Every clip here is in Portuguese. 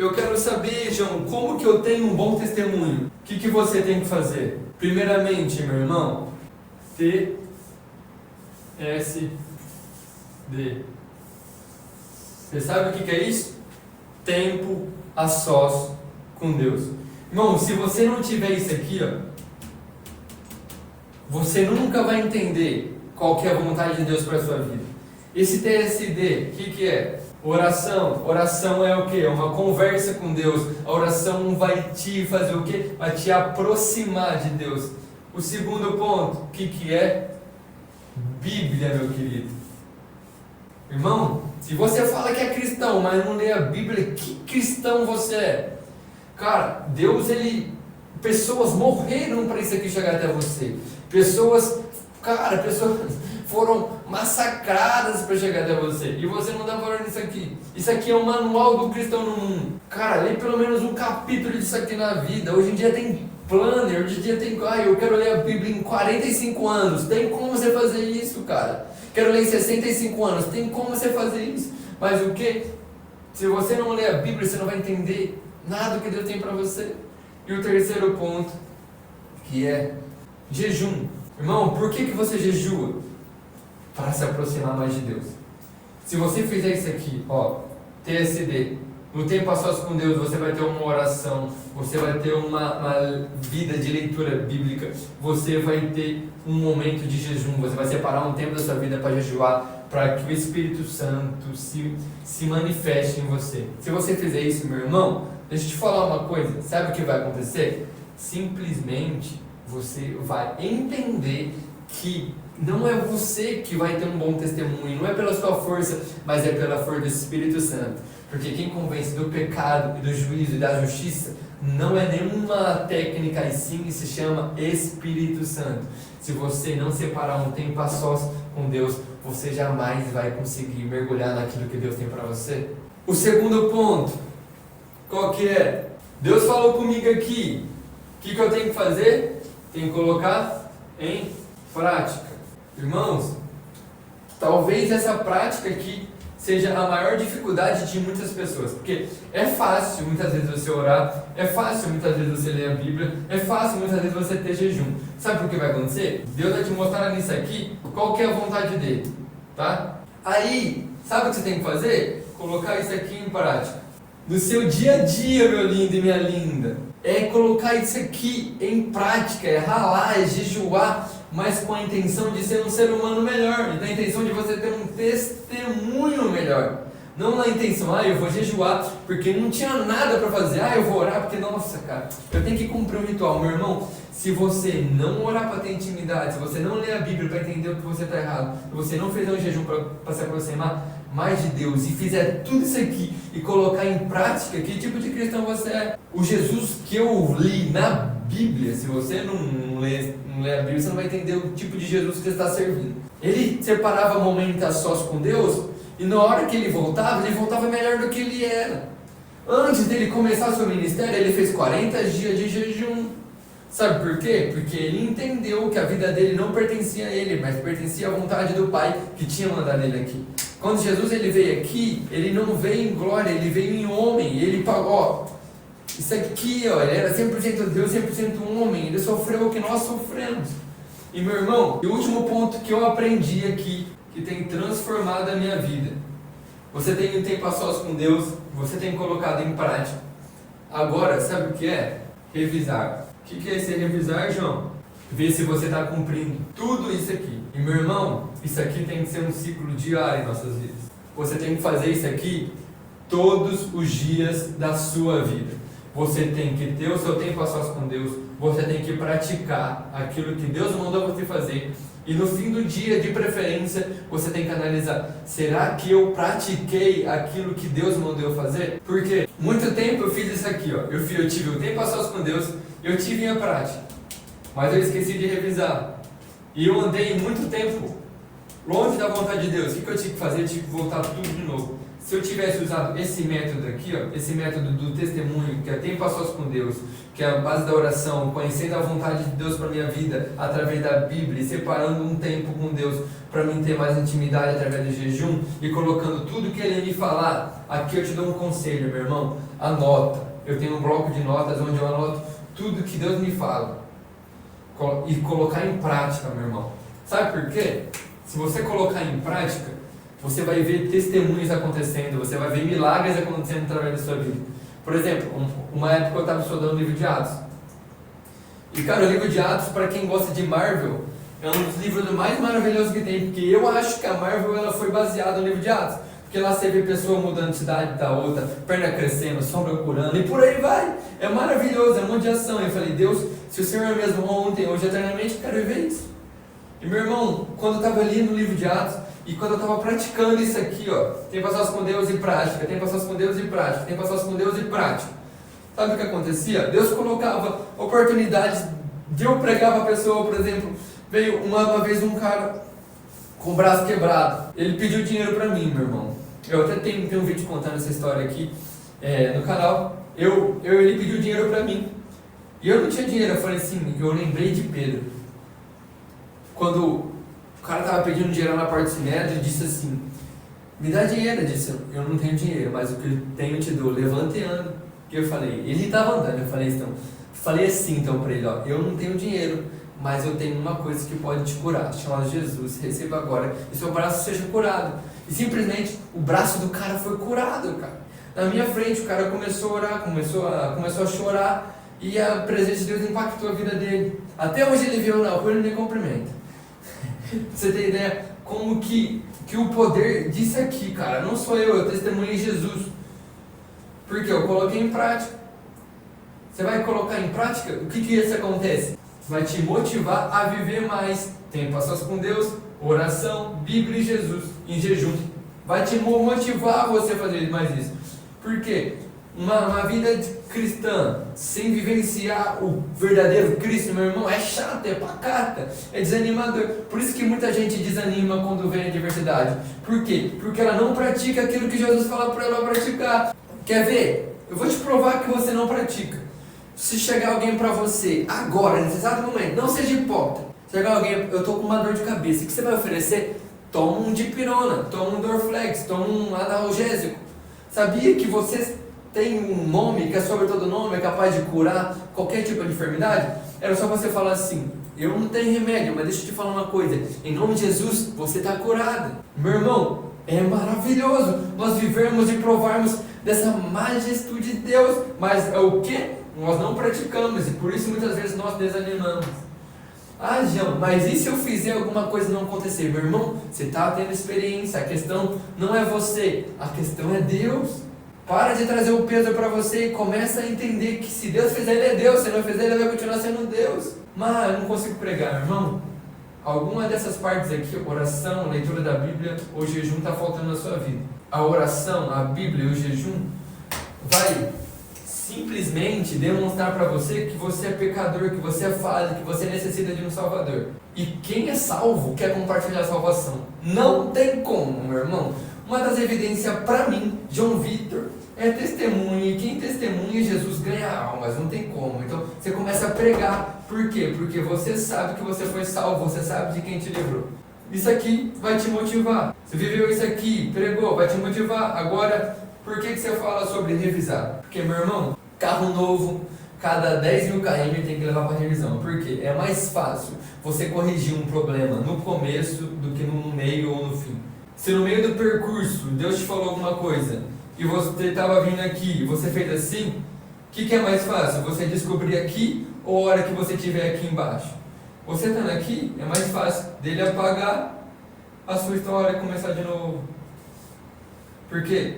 Eu quero saber, João, como que eu tenho um bom testemunho? O que você tem que fazer? Primeiramente, meu irmão, TSD. Você sabe o que é isso? Tempo a sós com Deus. Irmão, se você não tiver isso aqui, você nunca vai entender qual que é a vontade de Deus para a sua vida. Esse TSD, o que é? Oração. Oração é o que? É uma conversa com Deus. A oração vai te fazer o que? Vai te aproximar de Deus. O segundo ponto, o que é? Bíblia, meu querido. Irmão, se você fala que é cristão, mas não lê a Bíblia, que cristão você é? Cara, Deus, pessoas morreram para isso aqui chegar até você. Pessoas foram massacradas para chegar até você. E você não dá valor nisso aqui. Isso aqui é o manual do cristão no mundo. Cara, lê pelo menos um capítulo disso aqui na vida. Hoje em dia tem planner, hoje em dia tem... eu quero ler a Bíblia em 45 anos. Tem como você fazer isso, cara? Quero ler em 65 anos. Tem como você fazer isso. Mas o que? Se você não ler a Bíblia, você não vai entender nada do que Deus tem para você. E o terceiro ponto, que é jejum. Irmão, por que você jejua? Para se aproximar mais de Deus. Se você fizer isso aqui, TSD, no tempo a sós com Deus, você vai ter uma oração, você vai ter uma vida de leitura bíblica, você vai ter um momento de jejum, você vai separar um tempo da sua vida para jejuar, para que o Espírito Santo se manifeste em você. Se você fizer isso, meu irmão, deixa eu te falar uma coisa, sabe o que vai acontecer? Simplesmente você vai entender que não é você que vai ter um bom testemunho, não é pela sua força, mas é pela força do Espírito Santo. Porque quem convence do pecado e do juízo e da justiça não é nenhuma técnica, e sim se chama Espírito Santo. Se você não separar um tempo a sós com Deus, você jamais vai conseguir mergulhar naquilo que Deus tem para você. O segundo ponto, qual que é? Deus falou comigo aqui, o que eu tenho que fazer? Tenho que colocar em prática. Irmãos, talvez essa prática aqui seja a maior dificuldade de muitas pessoas, porque é fácil muitas vezes você orar, é fácil muitas vezes você ler a Bíblia, é fácil muitas vezes você ter jejum. Sabe por que vai acontecer? Deus vai te mostrar nisso aqui qual que é a vontade dele, tá? Aí, sabe o que você tem que fazer? Colocar isso aqui em prática. No seu dia a dia, meu lindo e minha linda, é colocar isso aqui em prática, é ralar, é jejuar, mas com a intenção de ser um ser humano melhor, e na intenção de você ter um testemunho melhor. Não na intenção, eu vou jejuar porque não tinha nada para fazer, eu vou orar porque, nossa, cara, eu tenho que cumprir um ritual. Meu irmão, se você não orar para ter intimidade, se você não ler a Bíblia para entender o que você está errado, se você não fizer um jejum para se aproximar mais de Deus e fizer tudo isso aqui e colocar em prática, que tipo de cristão você é? O Jesus que eu li na Bíblia, se você não lê a Bíblia, você não vai entender o tipo de Jesus que você está servindo. Ele separava momentos a sós com Deus, e na hora que ele voltava melhor do que ele era. Antes dele começar seu ministério, ele fez 40 dias de jejum. Sabe por quê? Porque ele entendeu que a vida dele não pertencia a ele, mas pertencia à vontade do Pai que tinha mandado ele aqui. Quando Jesus ele veio aqui, ele não veio em glória, ele veio em homem. Ele pagou, isso aqui, ele era 100% Deus, 100% homem. Ele sofreu o que nós sofremos. E meu irmão, o último ponto que eu aprendi aqui, que tem transformado a minha vida. Você tem um tempo a sós com Deus, você tem colocado em prática. Agora, sabe o que é? Revisar. O que é esse revisar, João? Ver se você está cumprindo tudo isso aqui. E meu irmão, isso aqui tem que ser um ciclo diário em nossas vidas. Você tem que fazer isso aqui todos os dias da sua vida. Você tem que ter o seu tempo a sós com Deus. Você tem que praticar aquilo que Deus mandou você fazer. E no fim do dia, de preferência, você tem que analisar: será que eu pratiquei aquilo que Deus mandou eu fazer? Porque muito tempo eu fiz isso aqui, eu tive o tempo a sós com Deus, eu tive a prática, mas eu esqueci de revisar. E eu andei muito tempo longe da vontade de Deus. O que eu tive que fazer? Eu tive que voltar tudo de novo. Se eu tivesse usado esse método aqui, esse método do testemunho, que é tempo a sós com Deus, que é a base da oração, conhecendo a vontade de Deus para minha vida através da Bíblia, e separando um tempo com Deus para mim ter mais intimidade através do jejum, e colocando tudo que Ele me falar Aqui eu te dou um conselho, meu irmão. Anota. Eu tenho um bloco de notas onde eu anoto tudo que Deus me fala. E colocar em prática, meu irmão. Sabe por quê? Se você colocar em prática, você vai ver testemunhos acontecendo, você vai ver milagres acontecendo através da sua vida. Por exemplo, uma época eu estava estudando o livro de Atos. E cara, o livro de Atos, para quem gosta de Marvel, é um dos livros mais maravilhosos que tem, porque eu acho que a Marvel ela foi baseada no livro de Atos. Porque lá você vê pessoa mudando de cidade da outra, perna crescendo, sombra curando, e por aí vai. É maravilhoso, é um monte de ação. Eu falei, Deus, se o Senhor é mesmo ontem, hoje, eternamente, eu quero viver isso. E meu irmão, quando eu estava ali no livro de Atos, e quando eu estava praticando isso aqui, ó, tem passados com Deus e prática, tem passados com Deus e prática, tem passados com Deus e prática. Sabe o que acontecia? Deus colocava oportunidades de eu pregar para a pessoa, por exemplo, veio uma vez um cara com o braço quebrado, ele pediu dinheiro para mim, meu irmão. Eu até tenho um vídeo contando essa história aqui no canal. Ele pediu dinheiro para mim, e eu não tinha dinheiro. Eu falei assim, eu lembrei de Pedro. Quando o cara estava pedindo dinheiro na porta do Sinédrio, ele disse assim, me dá dinheiro. Eu disse, eu não tenho dinheiro, mas o que eu tenho eu te dou, levanta e anda. E eu falei, ele estava andando, eu falei assim então para ele, ó, eu não tenho dinheiro, mas eu tenho uma coisa que pode te curar, chamada Jesus, receba agora, e seu braço seja curado. E simplesmente o braço do cara foi curado, cara. Na minha frente o cara começou a orar, começou a chorar, e a presença de Deus impactou a vida dele. Até hoje ele viu na rua e ele me cumprimenta. Você tem ideia como que o poder disso aqui, cara, não sou eu testemunhei Jesus. Porque eu coloquei em prática. Você vai colocar em prática, o que isso acontece? Vai te motivar a viver mais. Tem passos com Deus, oração, Bíblia e Jesus, em jejum. Vai te motivar você a fazer mais isso. Por quê? Uma vida cristã sem vivenciar o verdadeiro Cristo, meu irmão, é chato, é pacata, é desanimador. Por isso que muita gente desanima quando vem a adversidade. Por quê? Porque ela não pratica aquilo que Jesus fala para ela praticar. Quer ver? Eu vou te provar que você não pratica. Se chegar alguém para você agora, nesse exato momento, não seja hipócrita. Chegar alguém, eu estou com uma dor de cabeça, o que você vai oferecer? Toma um dipirona, toma um Dorflex, toma um analgésico. Sabia que você tem um nome que é sobre todo nome, é capaz de curar qualquer tipo de enfermidade? Era só você falar assim, eu não tenho remédio, mas deixa eu te falar uma coisa, em nome de Jesus, você está curado. Meu irmão, é maravilhoso nós vivermos e provarmos dessa majestude de Deus, mas é o que? Nós não praticamos, e por isso muitas vezes nós desanimamos. Ah, João, mas e se eu fizer alguma coisa e não acontecer? Meu irmão, você está tendo experiência, a questão não é você, a questão é Deus. Para de trazer o peso para você e começa a entender que se Deus fizer, Ele é Deus, se não fizer, Ele vai continuar sendo Deus. Mas eu não consigo pregar, irmão. Alguma dessas partes aqui, oração, leitura da Bíblia ou jejum, está faltando na sua vida. A oração, a Bíblia e o jejum vai simplesmente demonstrar para você que você é pecador, que você é falho, que você necessita de um Salvador. E quem é salvo quer compartilhar a salvação. Não tem como, meu irmão. Uma das evidências para mim, João Vitor, é testemunha. E quem testemunha, Jesus ganha almas. Não tem como. Então você começa a pregar. Por quê? Porque você sabe que você foi salvo. Você sabe de quem te livrou. Isso aqui vai te motivar. Você viveu isso aqui, pregou, vai te motivar. Agora, por que você fala sobre revisar? Porque, meu irmão, carro novo, cada 10 mil km tem que levar para revisão. Por quê? É mais fácil você corrigir um problema no começo do que no meio ou no fim. Se no meio do percurso Deus te falou alguma coisa e você estava vindo aqui e você fez assim, o que é mais fácil? Você descobrir aqui ou a hora que você estiver aqui embaixo? Você estando aqui, é mais fácil dele apagar a sua história e começar de novo. Por quê?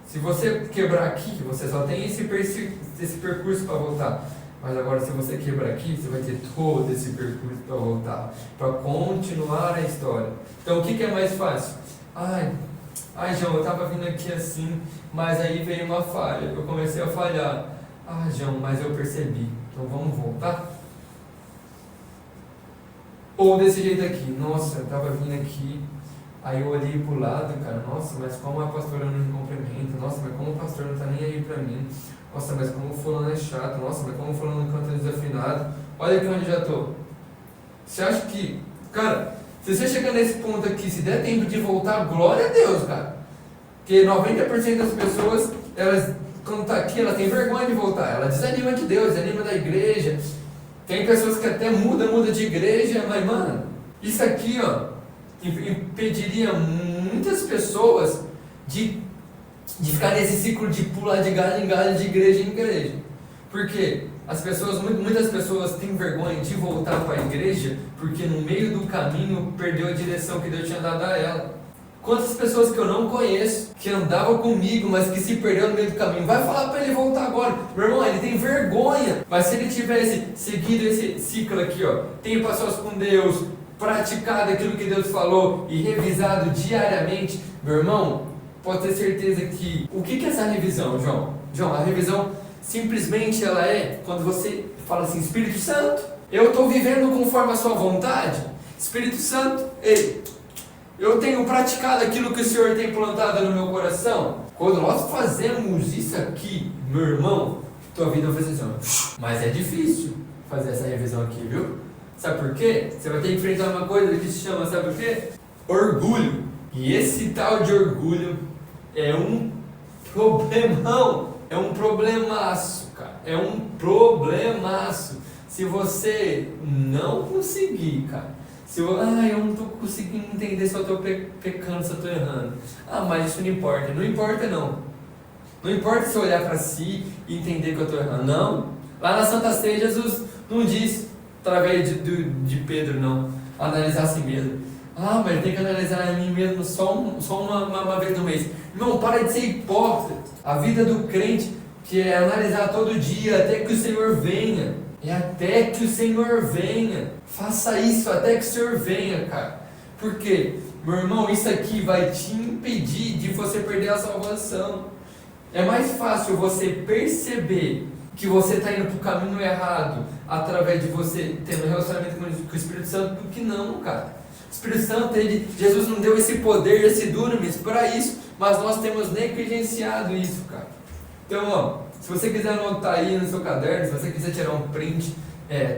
Se você quebrar aqui, você só tem esse percurso para voltar. Mas agora, se você quebrar aqui, você vai ter todo esse percurso para voltar, para continuar a história. Então, o que é mais fácil? Ai, João, eu estava vindo aqui assim, mas aí veio uma falha, eu comecei a falhar. Ah, João, mas eu percebi, então vamos voltar? Ou desse jeito aqui, nossa, eu estava vindo aqui, aí eu olhei para o lado, cara, nossa, mas como a pastora não me cumprimenta, nossa, mas como o pastor não está nem aí para mim, nossa, mas como o fulano é chato, nossa, mas como o fulano canta desafinado, olha aqui onde eu já estou. Você acha que, cara, se você chegar nesse ponto aqui, se der tempo de voltar, glória a Deus, cara. Porque 90% das pessoas, elas, quando tá aqui, elas têm vergonha de voltar. Ela desanima de Deus, desanima da igreja. Tem pessoas que até mudam de igreja, mas, mano, isso aqui, ó, impediria muitas pessoas de ficar nesse ciclo de pular de galho em galho, de igreja em igreja. Porque muitas pessoas têm vergonha de voltar para a igreja porque no meio do caminho perdeu a direção que Deus tinha dado a ela. Quantas pessoas que eu não conheço, que andavam comigo, mas que se perdeu no meio do caminho, vai falar para ele voltar agora. Meu irmão, ele tem vergonha. Mas se ele tivesse seguido esse ciclo aqui, ó, tem passos com Deus, praticado aquilo que Deus falou e revisado diariamente, meu irmão, pode ter certeza que... O que é essa revisão, João? João, a revisão simplesmente ela é quando você fala assim, Espírito Santo, eu estou vivendo conforme a sua vontade. Espírito Santo, ei, eu tenho praticado aquilo que o Senhor tem plantado no meu coração. Quando nós fazemos isso aqui, meu irmão, tua vida vai fazer assim. Mas é difícil fazer essa revisão aqui, viu? Sabe por quê? Você vai ter que enfrentar uma coisa que se chama, sabe por quê? Orgulho. E esse tal de orgulho é um problemão. É um problemaço, cara. É um problemaço. Se você não conseguir, cara. Eu não estou conseguindo entender se eu estou pecando, se eu estou errando. Mas isso não importa. Não importa, não. Não importa se eu olhar para si e entender que eu estou errando. Não. Lá na Santa Ceia, Jesus não disse, através de Pedro, não. Analisar a si mesmo. Mas tem que analisar a mim mesmo só uma vez no mês. Irmão, para de ser hipócrita. A vida do crente, que é analisar todo dia, até que o Senhor venha. É até que o Senhor venha. Faça isso até que o Senhor venha, cara. Porque, meu irmão, isso aqui vai te impedir de você perder a salvação. É mais fácil você perceber que você está indo para o caminho errado através de você ter um relacionamento com o Espírito Santo do que não, cara. O Espírito Santo, Jesus não deu esse poder, esse dunamis para isso, mas nós temos negligenciado isso, cara. Então, ó, se você quiser anotar aí no seu caderno, se você quiser tirar um print,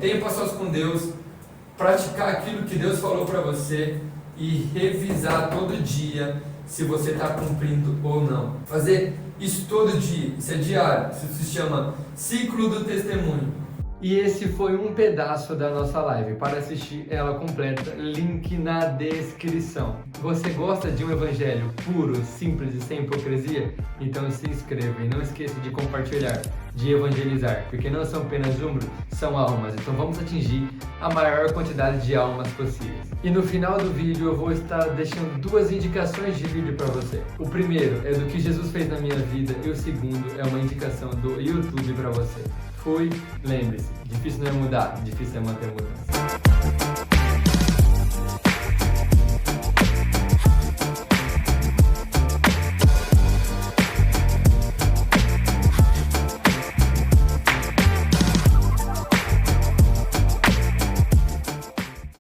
tenha passos com Deus, praticar aquilo que Deus falou para você e revisar todo dia se você está cumprindo ou não. Fazer isso todo dia, isso é diário, isso se chama ciclo do testemunho. E esse foi um pedaço da nossa live. Para assistir ela completa, link na descrição. Você gosta de um evangelho puro, simples e sem hipocrisia? Então se inscreva e não esqueça de compartilhar, de evangelizar, porque não são apenas números, são almas. Então vamos atingir a maior quantidade de almas possíveis. E no final do vídeo eu vou estar deixando 2 indicações de vídeo para você. O primeiro é do que Jesus fez na minha vida e o segundo é uma indicação do YouTube para você. Lembre-se, difícil não é mudar, difícil é manter mudando.